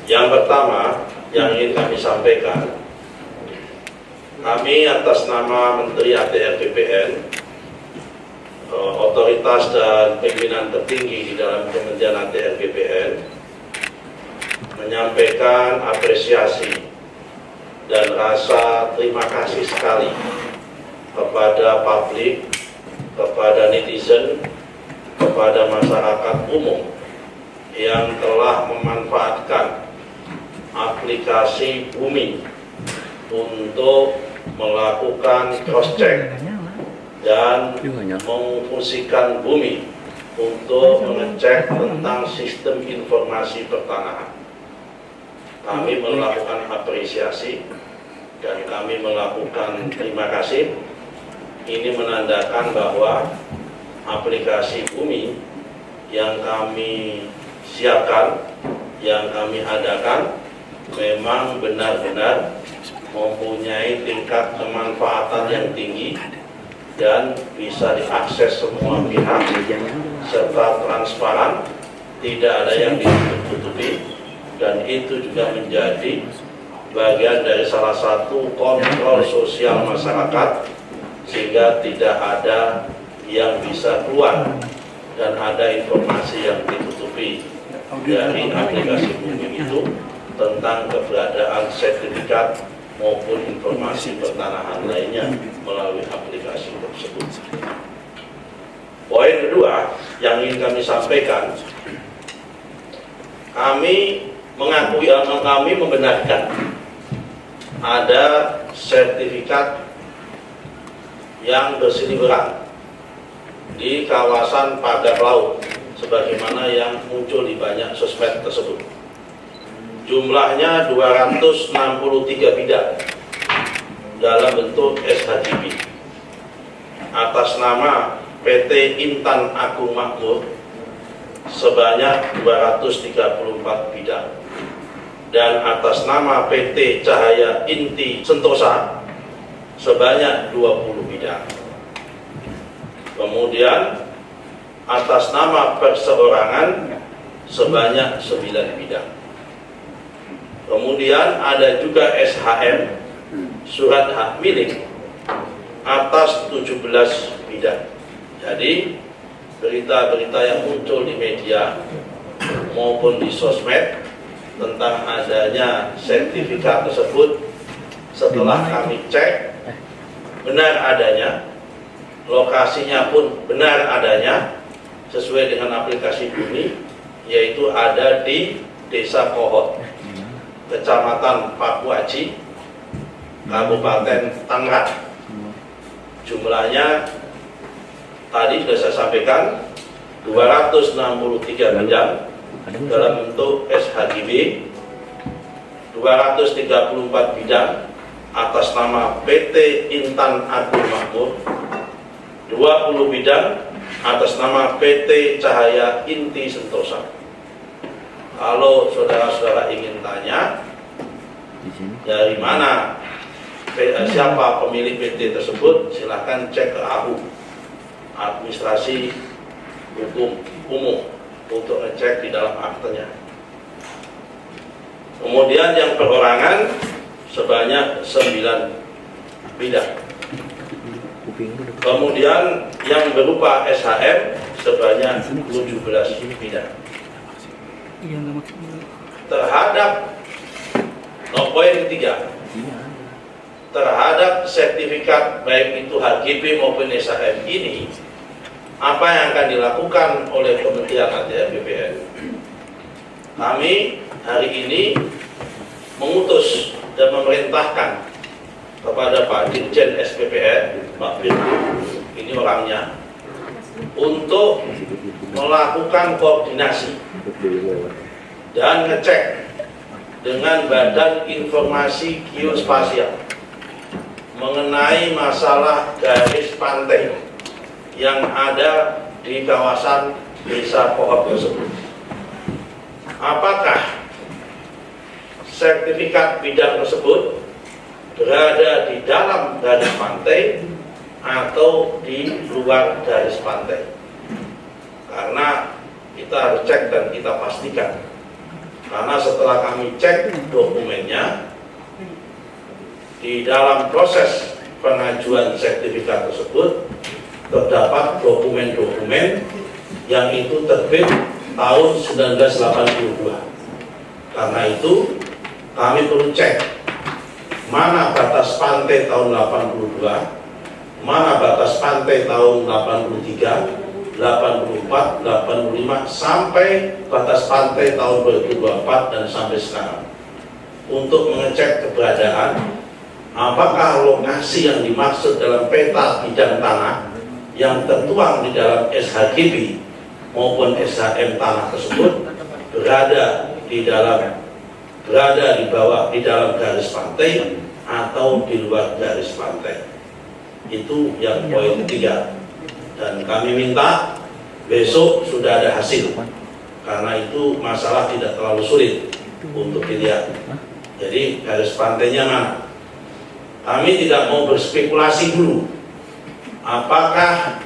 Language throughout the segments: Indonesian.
Yang pertama yang ingin kami sampaikan, kami atas nama Menteri ATR BPN, otoritas dan pimpinan tertinggi di dalam Kementerian ATR BPN, menyampaikan apresiasi dan rasa terima kasih sekali kepada publik, kepada netizen, kepada masyarakat umum yang telah memanfaatkan aplikasi Bumi untuk melakukan cross-check dan memfungsikan Bumi untuk mengecek tentang sistem informasi pertanahan. Kami melakukan apresiasi dan kami melakukan terima kasih. Ini menandakan bahwa aplikasi Bumi yang kami siapkan, yang kami adakan memang benar-benar mempunyai tingkat kemanfaatan yang tinggi dan bisa diakses semua pihak serta transparan, tidak ada yang ditutupi, dan itu juga menjadi bagian dari salah satu kontrol sosial masyarakat sehingga tidak ada yang bisa keluar dan ada informasi yang ditutupi dari aplikasi Bumi itu tentang keberadaan sertifikat maupun informasi pertanahan lainnya melalui aplikasi tersebut. Poin kedua yang ingin kami sampaikan, kami mengakui atau kami membenarkan ada sertifikat yang berseliweran di kawasan pagar laut sebagaimana yang muncul di banyak sosmed tersebut. Jumlahnya 263 bidang dalam bentuk SHGB atas nama PT Intan Agung Makmur sebanyak 234 bidang dan atas nama PT Cahaya Inti Sentosa sebanyak 20 bidang. Kemudian atas nama perseorangan sebanyak 9 bidang. Kemudian ada juga SHM, surat hak milik, atas 17 bidang. Jadi berita-berita yang muncul di media maupun di sosmed tentang adanya sertifikat tersebut, setelah kami cek benar adanya, lokasinya pun benar adanya sesuai dengan aplikasi Bumi, yaitu ada di Desa Kohot, Kecamatan Pakuaji, Kabupaten Tangerang. Jumlahnya tadi sudah saya sampaikan 263 bidang dalam bentuk SHGB, 234 bidang atas nama PT Intan Agung Makmur, 20 bidang atas nama PT Cahaya Inti Sentosa. Kalau saudara-saudara ingin tanya dari mana, siapa pemilik PT tersebut, silahkan cek ke AHU, Administrasi Hukum Umum, untuk ngecek di dalam aktenya. Kemudian yang perorangan sebanyak 9 bidang. Kemudian yang berupa SHM sebanyak 17 bidang. Terhadap poin ketiga, terhadap sertifikat baik itu HGB maupun SHM ini, apa yang akan dilakukan oleh Kementerian ATR BPN? Kami hari ini mengutus dan memerintahkan kepada Pak Dirjen SPPN, Pak Firdu, ini orangnya, untuk melakukan koordinasi dan ngecek dengan Badan Informasi Geospasial mengenai masalah garis pantai yang ada di kawasan Desa Kohot tersebut. Apakah sertifikat bidang tersebut berada di dalam garis pantai atau di luar garis pantai? Karena kita harus cek dan kita pastikan Karena setelah kami cek dokumennya, di dalam proses pengajuan sertifikat tersebut terdapat dokumen-dokumen yang itu terbit tahun 1982. Karena itu kami perlu cek mana batas pantai tahun 82, mana batas pantai tahun 83, 84, 85 sampai batas pantai tahun 2024 dan sampai sekarang, untuk mengecek keberadaan apakah lokasi yang dimaksud dalam peta bidang tanah yang tertuang di dalam SHGB maupun SHM tanah tersebut berada di bawah di dalam garis pantai atau di luar garis pantai. Itu yang poin 3. Dan kami minta besok sudah ada hasil, karena itu masalah tidak terlalu sulit untuk dilihat. Jadi garis pantainya mana? Kami tidak mau berspekulasi dulu apakah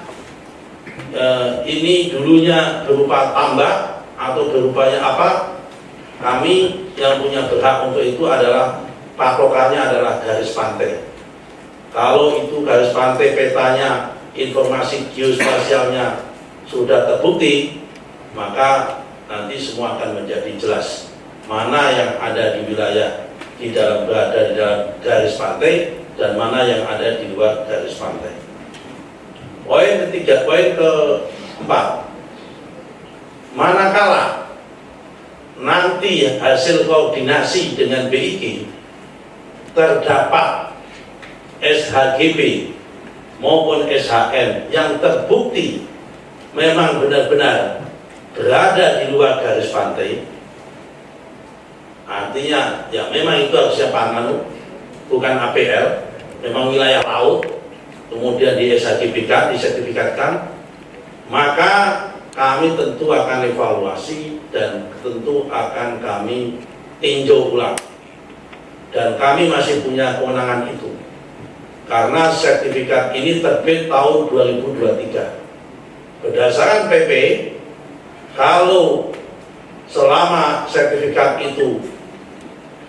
ini dulunya berupa tambak atau berupanya apa. Kami yang punya berhak untuk itu adalah patokannya adalah garis pantai. Kalau itu garis pantai petanya, informasi geospasialnya sudah terbukti, maka nanti semua akan menjadi jelas mana yang ada di wilayah berada di dalam garis pantai dan mana yang ada di luar garis pantai. Poin ketiga, poin keempat, manakala nanti hasil koordinasi dengan BIG terdapat SHGB maupun SHM yang terbukti memang benar-benar berada di luar garis pantai, artinya ya memang itu harusnya Pangan, bukan APL, memang wilayah laut, kemudian di SHGB-kan, disertifikatkan, maka kami tentu akan evaluasi dan tentu akan kami tinjau ulang. Dan kami masih punya kewenangan itu, karena sertifikat ini terbit tahun 2023. Berdasarkan PP, kalau selama sertifikat itu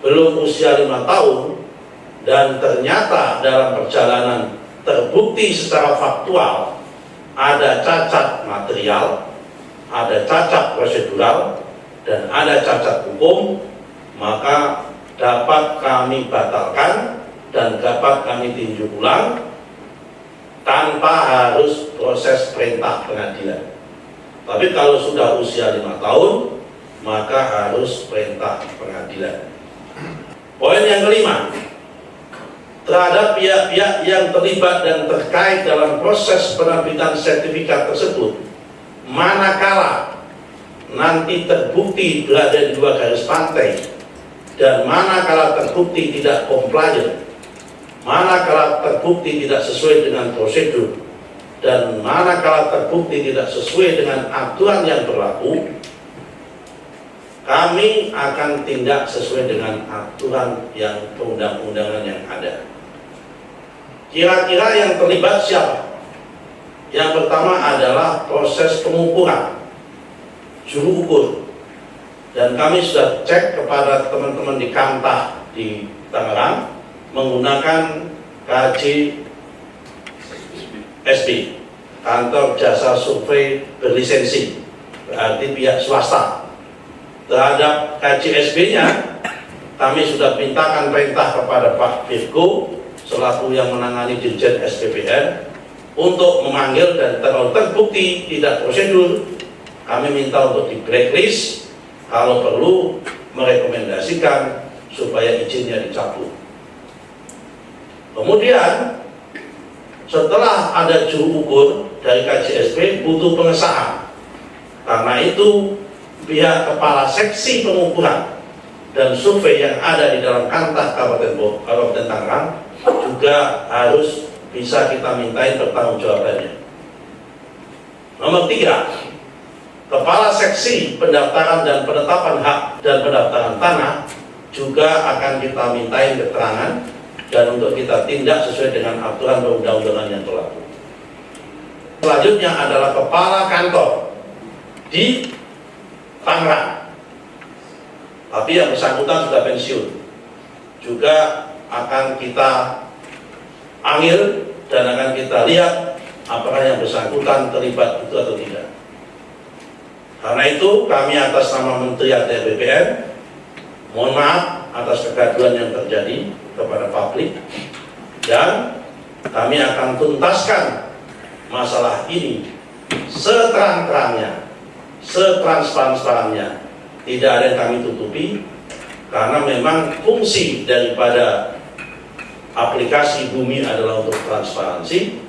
belum usia 5 tahun dan ternyata dalam perjalanan terbukti secara faktual ada cacat material, ada cacat prosedural, dan ada cacat hukum, maka dapat kami batalkan dan dapat kami tinjau ulang tanpa harus proses perintah pengadilan. Tapi kalau sudah usia 5 tahun, maka harus perintah pengadilan. Poin yang kelima, terhadap pihak-pihak yang terlibat dan terkait dalam proses penerbitan sertifikat tersebut, manakala nanti terbukti berada di luar garis pantai dan manakala terbukti tidak compliant, manakala terbukti tidak sesuai dengan prosedur, dan manakala terbukti tidak sesuai dengan aturan yang berlaku, kami akan tindak sesuai dengan aturan yang perundang-undangan yang ada. Kira-kira yang terlibat siapa? Yang pertama adalah proses pengukuran, juru ukur. Dan kami sudah cek kepada teman-teman di Kantah di Tangerang menggunakan KJSB, kantor jasa survei berlisensi, berarti pihak swasta. Terhadap KJSB-nya kami sudah mintakan perintah kepada Pak Virgo selaku yang menangani Dirjen SPPN untuk memanggil, dan kalau terbukti tidak prosedur, kami minta untuk di blacklist, kalau perlu merekomendasikan supaya izinnya dicabut. Kemudian setelah ada juru ukur dari KJSB butuh pengesahan. Karena itu pihak kepala seksi pengukuran dan survei yang ada di dalam Kantah Kabupaten Tangerang juga harus bisa kita mintain pertanggungjawabannya. Nomor 3, kepala seksi pendaftaran dan penetapan hak dan pendaftaran tanah juga akan kita mintain keterangan dan untuk kita tindak sesuai dengan aturan perundang-undangan yang berlaku. Selanjutnya adalah kepala kantor di Tangerang. tapi yang bersangkutan sudah pensiun. Juga akan kita ambil dan akan kita lihat apakah yang bersangkutan terlibat itu atau tidak. Karena itu kami atas nama Menteri ATR BPN mohon maaf atas kegaduhan yang terjadi kepada publik, dan kami akan tuntaskan masalah ini seterang-terangnya, setransparan-transparannya. Tidak ada yang kami tutupi, karena memang fungsi daripada aplikasi Bumi adalah untuk transparansi,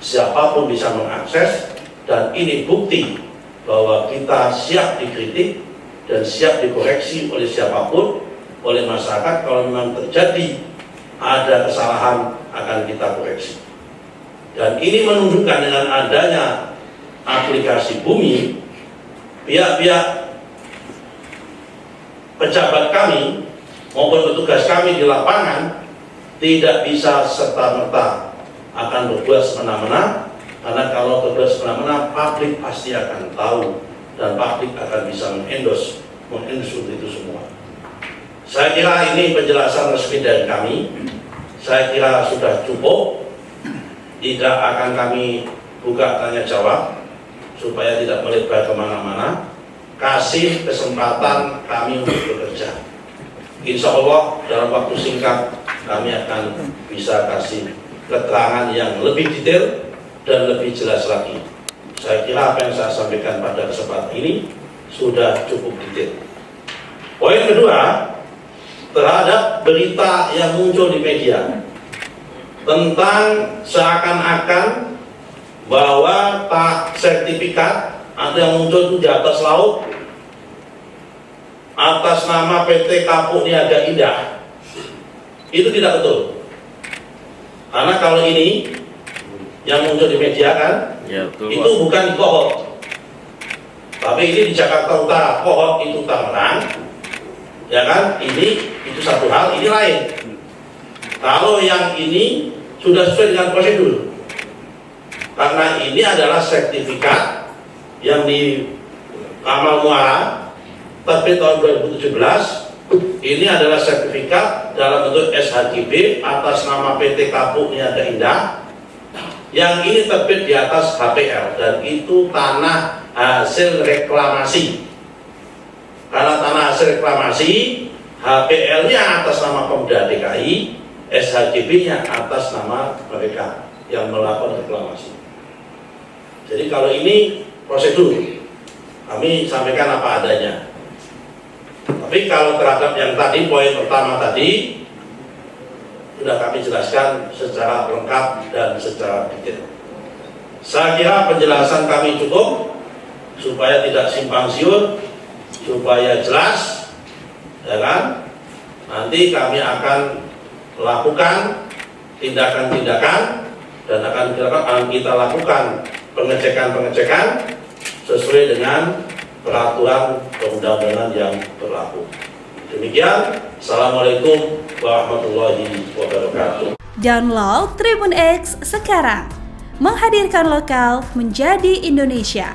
siapapun bisa mengakses, dan ini bukti bahwa kita siap dikritik dan siap dikoreksi oleh siapapun, oleh masyarakat. Kalau memang terjadi ada kesalahan akan kita koreksi. Dan ini menunjukkan dengan adanya aplikasi Bumi, pihak-pihak pejabat kami maupun petugas kami di lapangan tidak bisa serta-merta akan berbuat semena-mena, karena kalau berbuat semena-mena publik pasti akan tahu dan publik akan bisa mengendorse untuk itu semua. Saya kira ini penjelasan resmi dari kami. Saya kira sudah cukup. Tidak akan kami buka tanya jawab supaya tidak melebar kemana-mana. Kasih kesempatan kami untuk bekerja. Insya Allah dalam waktu singkat kami akan bisa kasih keterangan yang lebih detail dan lebih jelas lagi. Saya kira apa yang saya sampaikan pada kesempatan ini sudah cukup detail. Poin kedua, terhadap berita yang muncul di media tentang seakan-akan bahwa sertifikat atau yang muncul itu di atas laut atas nama PT Kapuk Niaga Indah, itu tidak betul. Karena kalau ini yang muncul di media kan, ya, betul, itu Pak. Bukan di Kohot, tapi ini di Jakarta Utara. Kohot itu Tangerang, ya kan? Ini itu satu hal, ini lain. Kalau yang ini sudah sesuai dengan prosedur, karena ini adalah sertifikat yang di Kamal Muara terbit tahun 2017. Ini adalah sertifikat dalam bentuk SHGB atas nama PT Kapuk Niaga Indah. Yang ini terbit di atas HPL, dan itu tanah hasil reklamasi. Karena tanah hasil reklamasi, HPL-nya atas nama Pemda DKI, SHGB-nya atas nama mereka yang melakukan reklamasi. Jadi kalau ini prosedur, kami sampaikan apa adanya. Tapi kalau terhadap yang tadi, poin pertama tadi, sudah kami jelaskan secara lengkap dan secara detail. Saya kira penjelasan kami cukup, supaya tidak simpang siur, supaya jelas, ya kan? Nanti kami akan lakukan tindakan-tindakan, dan akan kita lakukan pengecekan-pengecekan sesuai dengan peraturan perundang-undangan yang berlaku. Demikian, Assalamualaikum warahmatullahi wabarakatuh. Download Tribun X sekarang, menghadirkan lokal menjadi Indonesia.